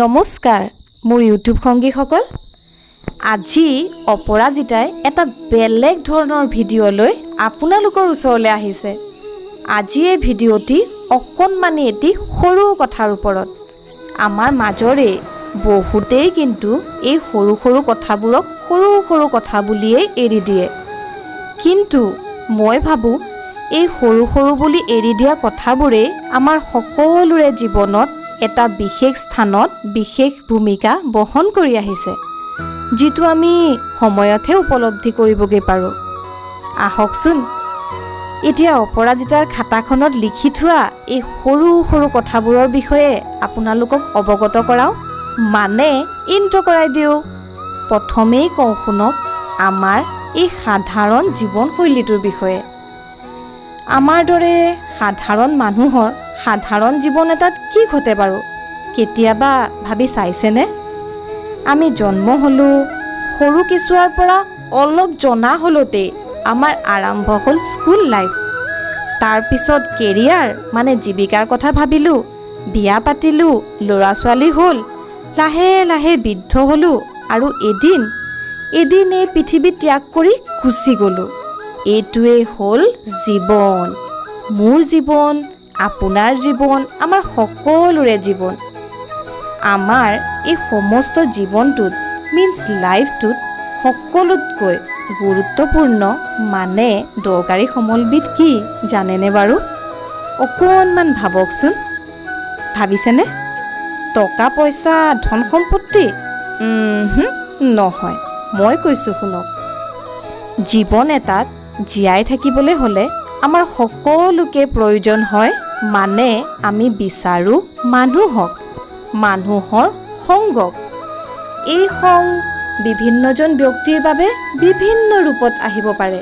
নমস্কাৰ মোৰ ইউটিউব সংগীসকল। আজি অপৰাজিতাই এটা বেলেগ ধৰণৰ ভিডিঅ' লৈ আপোনালোকৰ ওচৰলৈ আহিছে। আজি এই ভিডিঅ'টি অকণমানি এটি সৰু কথাৰ ওপৰত। আমাৰ মাজৰে বহুতেই কিন্তু এই সৰু সৰু কথাবোৰক সৰু সৰু কথা বুলিয়েই এৰি দিয়ে। কিন্তু মই ভাবোঁ এই সৰু সৰু বুলি এৰি দিয়া কথাবোৰেই আমাৰ সকলোৰে জীৱনত এটা বিশেষ স্থানত বিশেষ ভূমিকা বহন কৰি আহিছে, যিটো আমি সময়তহে উপলব্ধি কৰিবগৈ পাৰোঁ। আহকচোন এতিয়া অপৰাজিতাৰ খাতাখনত লিখি থোৱা এই সৰু সৰু কথাবোৰৰ বিষয়ে আপোনালোকক অৱগত কৰাওঁ, মানে ইন্ট্ৰ কৰাই দিওঁ। প্ৰথমেই কওঁ শুনক আমাৰ এই সাধাৰণ জীৱনশৈলীটোৰ বিষয়ে। আমাৰ দৰে সাধাৰণ মানুহৰ সাধাৰণ জীৱন এটাত কি ঘটে বাৰু কেতিয়াবা ভাবি চাইছেনে? আমি জন্ম হ'লোঁ, সৰু কেঁচুৱাৰ পৰা অলপ জনা হ'লতেই আমাৰ আৰম্ভ হ'ল স্কুল লাইফ। তাৰপিছত কেৰিয়াৰ মানে জীৱিকাৰ কথা ভাবিলোঁ, বিয়া পাতিলোঁ, ল'ৰা ছোৱালী হ'ল, লাহে লাহে বৃদ্ধ হ'লোঁ আৰু এদিন এই পৃথিৱী ত্যাগ কৰি গুচি গ'লোঁ। এইটোৱেই হ'ল জীৱন, মোৰ জীৱন, আপোনাৰ জীৱন, আমাৰ সকলোৰে জীৱন। আমাৰ এই সমস্ত জীৱনটোত লাইফটোত সকলোতকৈ গুৰুত্বপূৰ্ণ মানে দৰকাৰী সমলবিধ কি জানেনে বাৰু? অকণমান ভাবকচোন, ভাবিছেনে? টকা পইচা ধন সম্পত্তি? নহয়, মই কৈছোঁ শুনক। জীৱন এটাত জীয়াই থাকিবলৈ হ'লে আমাৰ সকলোকে প্ৰয়োজন হয়, মানে আমি বিচাৰোঁ মানুহৰ সংগক। এই সং বিভিন্নজন ব্যক্তিৰ বাবে বিভিন্ন ৰূপত আহিব পাৰে।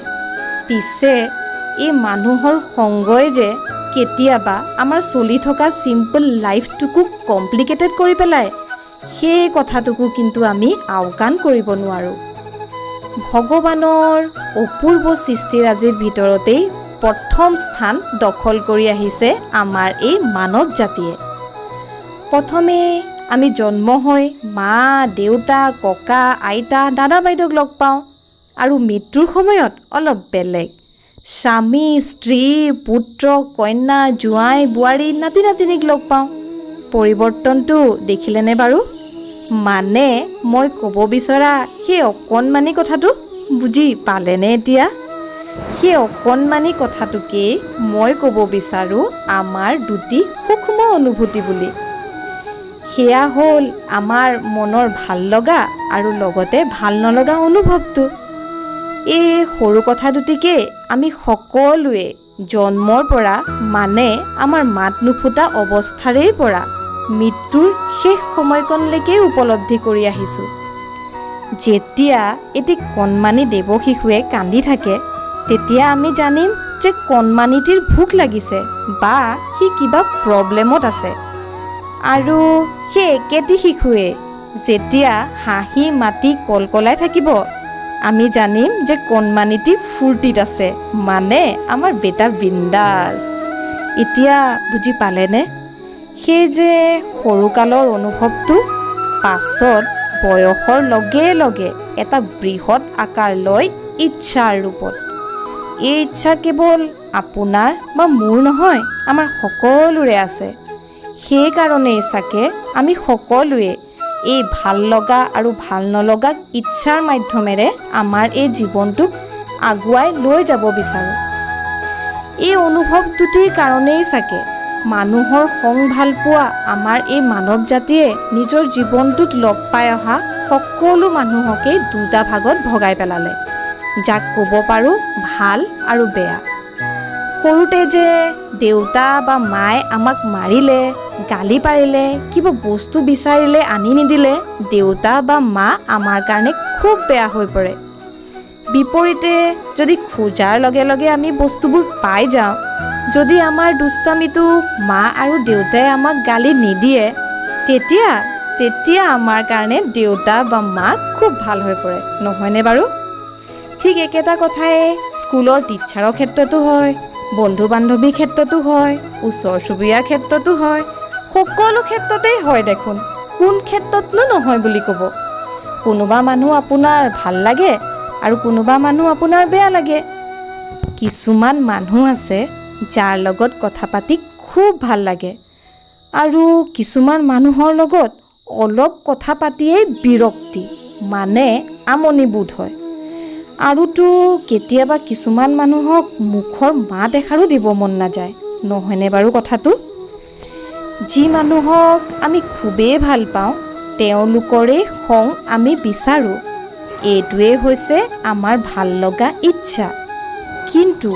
পিছে এই মানুহৰ সংগই যে কেতিয়াবা আমাৰ চলি থকা চিম্পল লাইফটোকো কমপ্লিকেটেড কৰি পেলায়, সেই কথাটোকো কিন্তু আমি আওকাণ কৰিব নোৱাৰোঁ। ভগৱানৰ অপূৰ্ব সৃষ্টিৰাজিৰ ভিতৰতেই প্ৰথম স্থান দখল কৰি আহিছে আমাৰ এই মানৱ জাতিয়ে। প্ৰথমে আমি জন্ম হৈ মা দেউতা ককা আইতা দাদা বাইদেউক লগ পাওঁ, আৰু মৃত্যুৰ সময়ত অলপ বেলেগ স্বামী স্ত্ৰী পুত্ৰ কন্যা জোঁৱাই বোৱাৰী নাতি নাতিনীক লগ পাওঁ। পৰিৱৰ্তনটো দেখিলেনে বাৰু? মানে মই ক'ব বিচৰা সেই অকণমানি কথাটো বুজি পালেনে এতিয়া? সেই অকণমানি কথাটোকেই মই ক'ব বিচাৰোঁ আমাৰ দুটি সূক্ষ্ম অনুভূতি বুলি। সেয়া হ'ল আমাৰ মনৰ ভাল লগা আৰু লগতে ভাল নলগা অনুভৱটো। এই সৰু কথা দুটিকে আমি সকলোৱে জন্মৰ পৰা মানে আমাৰ মাত নুফুটা অৱস্থাৰেই পৰা মৃত্যুৰ শেষ সময়কণলৈকে উপলব্ধি কৰি আহিছোঁ। যেতিয়া এটি কণমানি দেৱ শিশুৱে কান্দি থাকে, তেতিয়া আমি জানিম যে কণমানিটিৰ ভোক লাগিছে বা সি কিবা প্ৰব্লেমত আছে। আৰু সেই একেটি শিশুৱে যেতিয়া হাঁহি মাতি কলকলাই থাকিব, আমি জানিম যে কণমানিটি ফূৰ্তিত আছে, মানে আমাৰ বেটা বিন্দাছ। এতিয়া বুজি পালেনে? সেই যে সৰুকালৰ অনুভৱটো পাছত বয়সৰ লগে লগে এটা বৃহৎ আকাৰ লয় ইচ্ছাৰ ৰূপত। এই ইচ্ছা কেৱল আপোনাৰ বা মোৰ নহয়, আমাৰ সকলোৰে আছে। সেইকাৰণেই চাগে আমি সকলোৱে এই ভাল লগা আৰু ভাল নলগা ইচ্ছাৰ মাধ্যমেৰে আমাৰ এই জীৱনটোক আগুৱাই লৈ যাব বিচাৰোঁ। এই অনুভৱ দুটিৰ কাৰণেই চাগে মানুহৰ সং ভাল পোৱা আমাৰ এই মানৱ জাতিয়ে নিজৰ জীৱনটোত লগ পাই অহা সকলো মানুহকেই দুটা ভাগত ভগাই পেলালে, যাক ক'ব পাৰোঁ ভাল আৰু বেয়া। সৰুতে যে দেউতা বা মায়ে আমাক মাৰিলে, গালি পাৰিলে, কিবা বস্তু বিচাৰিলে আনি নিদিলে, দেউতা বা মা আমাৰ কাৰণে খুব বেয়া হৈ পৰে। বিপৰীতে যদি খোজাৰ লগে লগে আমি বস্তুবোৰ পাই যাওঁ, যদি আমাৰ দুষ্টামিটো মা আৰু দেউতাই আমাক গালি নিদিয়ে, তেতিয়া আমাৰ কাৰণে দেউতা বা মা খুব ভাল হৈ পৰে, নহয়নে বাৰু? ঠিক একেটা কথাই স্কুলৰ টিচাৰৰ ক্ষেত্ৰতো হয়, বন্ধু বান্ধৱীৰ ক্ষেত্ৰতো হয়, ওচৰ চুবুৰীয়াৰ ক্ষেত্ৰতো হয়, সকলো ক্ষেত্ৰতেই হয় দেখোন। কোন ক্ষেত্ৰতনো নহয় বুলি ক'ব? কোনোবা মানুহ আপোনাৰ ভাল লাগে আৰু কোনোবা মানুহ আপোনাৰ বেয়া লাগে। কিছুমান মানুহ আছে যাৰ লগত কথা পাতি খুব ভাল লাগে আৰু কিছুমান মানুহৰ লগত অলপ কথা পাতিয়েই বিৰক্তি মানে আমনিবোধ হয়। আৰুতো কেতিয়াবা কিছুমান মানুহক মুখৰ মাত এষাৰো দিব মন নাযায়, নহয়নে বাৰু কথাটো? যি মানুহক আমি খুবেই ভাল পাওঁ তেওঁলোকৰে খং আমি বিচাৰোঁ, এইটোৱে হৈছে আমাৰ ভাল লগা ইচ্ছা। কিন্তু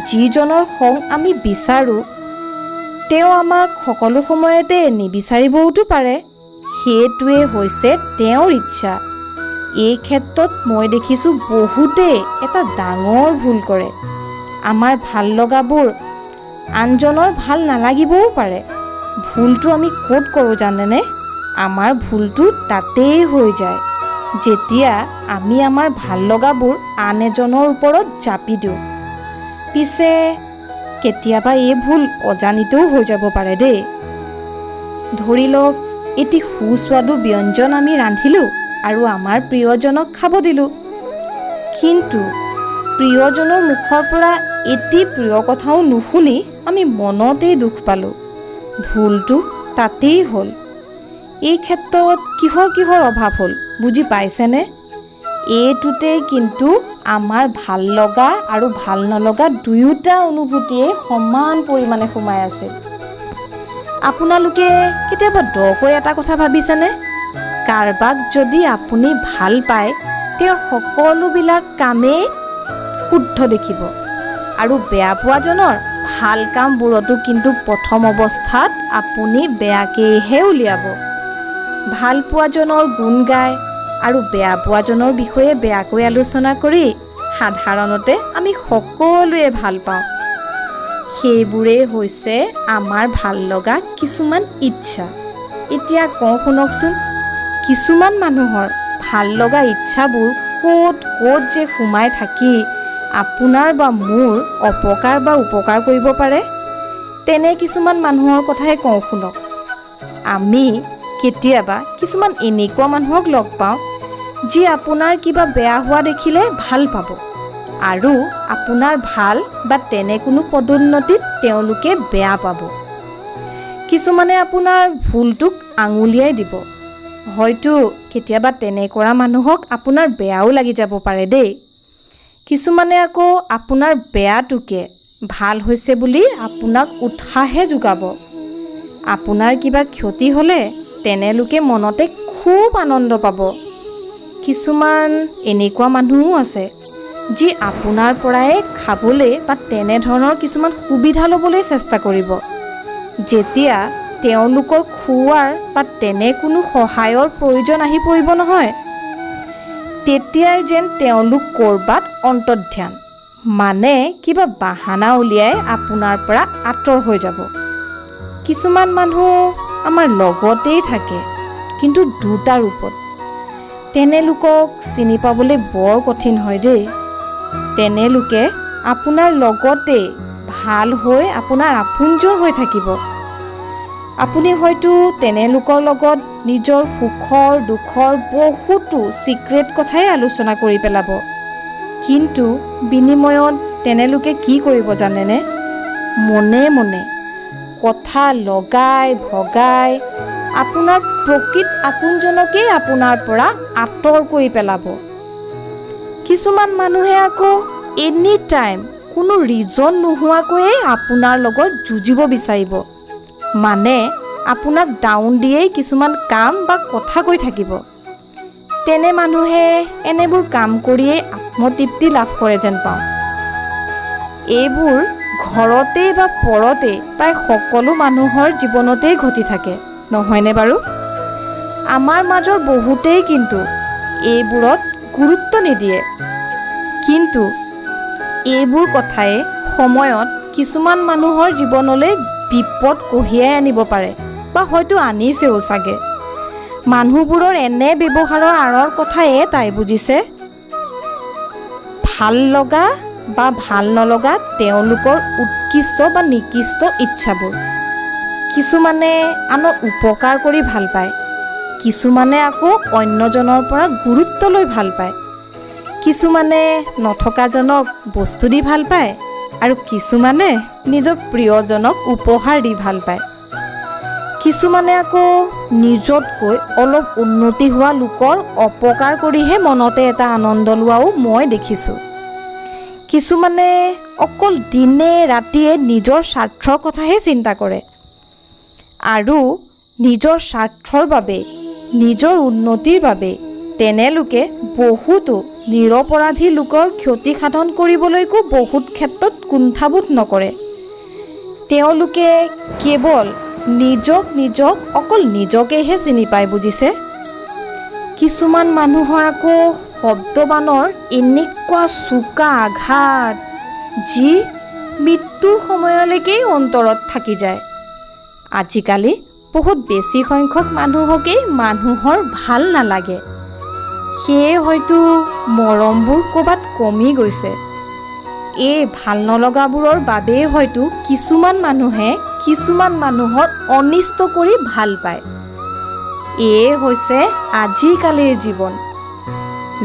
যিজনৰ খং আমি বিচাৰোঁ তেওঁ আমাক সকলো সময়তে নিবিচাৰিবওতো পাৰে, সেইটোৱে হৈছে তেওঁৰ ইচ্ছা। এই ক্ষেত্ৰত মই দেখিছোঁ বহুতেই এটা ডাঙৰ ভুল কৰে। আমাৰ ভাল লগাবোৰ আনজনৰ ভাল নালাগিবও পাৰে। ভুলটো আমি ক'ত কৰোঁ জানেনে? আমাৰ ভুলটো তাতেই হৈ যায় যেতিয়া আমি আমাৰ ভাল লগাবোৰ আন এজনৰ ওপৰত জাপি দিওঁ। পিছে কেতিয়াবা এই ভুল অজানিতেও হৈ যাব পাৰে দেই। ধৰি লওক এটি সুস্বাদু ব্যঞ্জন আমি ৰান্ধিলোঁ আৰু আমাৰ প্ৰিয়জনক খাব দিলোঁ, কিন্তু প্ৰিয়জনৰ মুখৰ পৰা এটি প্ৰিয় কথাও নুশুনি আমি মনতেই দুখ পালোঁ। ভুলটো তাতেই হ'ল। এই ক্ষেত্ৰত কিহৰ অভাৱ হ'ল বুজি পাইছেনে? এইটোতে কিন্তু আমাৰ ভাল লগা আৰু ভাল নলগা দুয়োটা অনুভূতিয়ে সমান পৰিমাণে সোমাই আছিল। আপোনালোকে কেতিয়াবা দকৈ এটা কথা ভাবিছেনে? কাৰোবাক যদি আপুনি ভাল পায় তেওঁৰ সকলোবিলাক কামেই শুদ্ধ দেখিব আৰু বেয়া পোৱাজনৰ ভাল কামবোৰতো কিন্তু প্ৰথম অৱস্থাত আপুনি বেয়াকেহে উলিয়াব। ভাল পোৱাজনৰ গুণ গায় আৰু বেয়া পোৱাজনৰ বিষয়ে বেয়াকৈ আলোচনা কৰি সাধাৰণতে আমি সকলোৱে ভাল পাওঁ। সেইবোৰেই হৈছে আমাৰ ভাল লগা কিছুমান ইচ্ছা। এতিয়া কওঁ শুনকচোন, কিছুমান মানুহৰ ভাল লগা ইচ্ছাবোৰ ক'ত যে সোমাই থাকি আপোনাৰ বা মোৰ অপকাৰ বা উপকাৰ কৰিব পাৰে। তেনে কিছুমান মানুহৰ কথাই কওঁ শুনক। আমি কেতিয়াবা কিছুমান এনেকুৱা মানুহক লগ পাওঁ যি আপোনাৰ কিবা বেয়া হোৱা দেখিলে ভাল পাব আৰু আপোনাৰ ভাল বা তেনে কোনো পদোন্নতিত তেওঁলোকে বেয়া পাব। কিছুমানে আপোনাৰ ভুলটোক আঙুলিয়াই দিব। হয়তো কেতিয়াবা তেনে কৰা মানুহক আপোনাৰ বেয়াও লাগি যাব পাৰে দেই। কিছুমানে আকৌ আপোনাৰ বেয়াটোকে ভাল হৈছে বুলি আপোনাক উৎসাহে যোগাব। আপোনাৰ কিবা ক্ষতি হ'লে তেনেলোকে মনতে খুব আনন্দ পাব। কিছুমান এনেকুৱা মানুহো আছে যি আপোনাৰ পৰাই খাবলৈ বা তেনেধৰণৰ কিছুমান সুবিধা ল'বলৈ চেষ্টা কৰিব। যেতিয়া তেওঁলোকৰ খুওৱাৰ বা তেনে কোনো সহায়ৰ প্ৰয়োজন আহি পৰিব নহয়, তেতিয়াই যেন তেওঁলোক ক'ৰবাত অন্তৰ্ধান মানে কিবা বাহানা উলিয়াই আপোনাৰ পৰা আঁতৰ হৈ যাব। কিছুমান মানুহ আমাৰ লগতেই থাকে কিন্তু দুটা ৰূপত। তেনেলোকক চিনি পাবলৈ বৰ কঠিন হয় দেই। তেনেলোকে আপোনাৰ লগতে ভাল হৈ আপোনাৰ আপোনজন হৈ থাকিব। আপুনি হয়তো তেনেলোকৰ লগত নিজৰ সুখৰ দুখৰ বহুতো চিক্ৰেট কথাই আলোচনা কৰি পেলাব, কিন্তু বিনিময়ত তেনেলোকে কি কৰিব জানেনে? মনে মনে কথা লগাই ভগাই আপোনাৰ প্ৰকৃত আপোনজনকেই আপোনাৰ পৰা আঁতৰ কৰি পেলাব। কিছুমান মানুহে আকৌ এনি টাইম কোনো ৰিজন নোহোৱাকৈয়ে আপোনাৰ লগত যুঁজিব বিচাৰিব, মানে আপোনাক ডাউন দিয়েই কিছুমান কাম বা কথা কৈ থাকিব। তেনে মানুহে এনেবোৰ কাম কৰিয়েই আত্মতৃপ্তি লাভ কৰে যেন পাওঁ। এইবোৰ ঘৰতে বা পৰতে প্ৰায় সকলো মানুহৰ জীৱনতেই ঘটি থাকে, নহয়নে বাৰু? আমাৰ মাজৰ বহুতেই কিন্তু এইবোৰত গুৰুত্ব নিদিয়ে, কিন্তু এইবোৰ কথাই সময়ত কিছুমান মানুহৰ জীৱনলৈ বিপদ কঢ়িয়াই আনিব পাৰে বা হয়তো আনিছেও চাগে। মানুহবোৰৰ এনে ব্যৱহাৰৰ আঁৰৰ কথা এটাই বুজিছে, ভাল লগা বা ভাল নলগা তেওঁলোকৰ উৎকৃষ্ট বা নিকৃষ্ট ইচ্ছাবোৰ। কিছুমানে আনৰ উপকাৰ কৰি ভাল পায়, কিছুমানে আকৌ অন্যজনৰ পৰা গুৰুত্ব লৈ ভাল পায়, কিছুমানে নথকাজনক বস্তু দি ভাল পায় আৰু কিছুমানে নিজৰ প্ৰিয়জনক উপহাৰ দি ভাল পায়। কিছুমানে আকৌ নিজতকৈ অলপ উন্নতি হোৱা লোকৰ অপকাৰ কৰিহে মনতে এটা আনন্দ লোৱাও মই দেখিছোঁ। কিছুমানে অকল দিনে ৰাতিয়ে নিজৰ স্বাৰ্থৰ কথাহে চিন্তা কৰে আৰু নিজৰ স্বাৰ্থৰ বাবে, নিজৰ উন্নতিৰ বাবে তেনে লোকে বহুতো নিৰপৰাধী লোকৰ ক্ষতি সাধন কৰিবলৈকো বহুত ক্ষেত্ৰত কুণ্ঠাবোধ নকৰে। তেওঁলোকে কেৱল নিজক অকল নিজকেহে চিনি পায়, বুজিছে? কিছুমান মানুহৰ আকৌ শব্দবাণৰ এনেকুৱা চোকা আঘাত যি মৃত্যুৰ সময়লৈকেই অন্তৰত থাকি যায়। আজিকালি বহুত বেছি সংখ্যক মানুহকেই মানুহৰ ভাল নালাগে, সেয়ে হয়তো মৰমবোৰ ক'ৰবাত কমি গৈছে। এই ভাল নলগাবোৰৰ বাবেই হয়তো কিছুমান মানুহে কিছুমান মানুহৰ অনিষ্ট কৰি ভাল পায়। এয়ে হৈছে আজিকালিৰ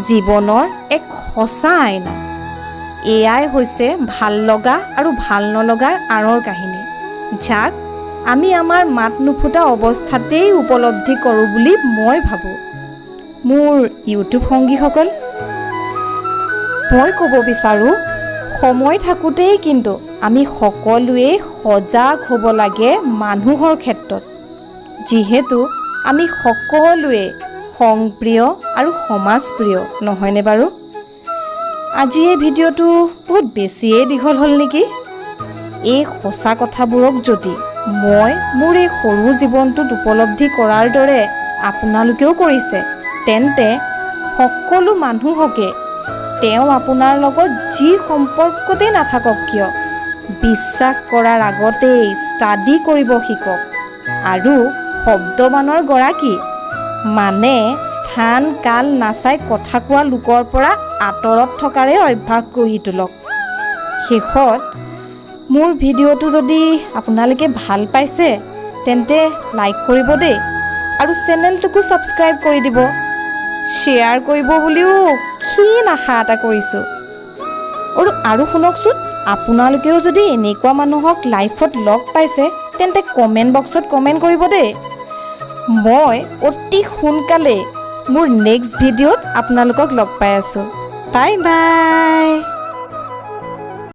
জীৱনৰ এক সঁচা আইনা। এয়াই হৈছে ভাল লগা আৰু ভাল নলগাৰ আঁৰৰ কাহিনী, যাক আমি আমাৰ মাত নুফুটা অৱস্থাতেই উপলব্ধি কৰোঁ বুলি মই ভাবোঁ। মোৰ ইউটিউব সংগীসকল, মই ক'ব বিচাৰোঁ, সময় থাকোঁতেই কিন্তু আমি সকলোৱে সজাগ হ'ব লাগে মানুহৰ ক্ষেত্ৰত, যিহেতু আমি সকলোৱে সংপ্ৰিয় আৰু সমাজপ্ৰিয়, নহয়নে বাৰু? আজি এই ভিডিঅ'টো বহুত বেছিয়েই দীঘল হ'ল নেকি? এই সঁচা কথাবোৰক যদি মই মোৰ এই সৰু জীৱনটোত উপলব্ধি কৰাৰ দৰে আপোনালোকেও কৰিছে, তেন্তে সকলো মানুহকে তেওঁ আপোনাৰ লগত যি সম্পৰ্কতেই নাথাকক কিয়, বিশ্বাস কৰাৰ আগতেই ষ্টাডি কৰিব শিকক আৰু শব্দবাণৰ গৰাকী মানে স্থান কাল নাচাই কথা কোৱা লোকৰ পৰা আঁতৰত থকাৰে অভ্যাস গঢ়ি তোলক। শেষত মোৰ ভিডিঅ'টো যদি আপোনালোকে ভাল পাইছে তেন্তে লাইক কৰিব দেই, আৰু চেনেলটোকো ছাবস্ক্ৰাইব কৰি দিব। শ্বেয়াৰ কৰিব বুলিও ক্ষীণ আশা এটা কৰিছোঁ। আৰু শুনকচোন, আপোনালোকেও যদি এনেকুৱা মানুহক লাইফত লগ পাইছে তেন্তে কমেণ্ট বক্সত কমেণ্ট কৰিব দেই। মই অতি সোনকালে মোৰ নেক্সট ভিডিঅ'ত আপোনালোকক লগ পাই আছোঁ। Bye bye.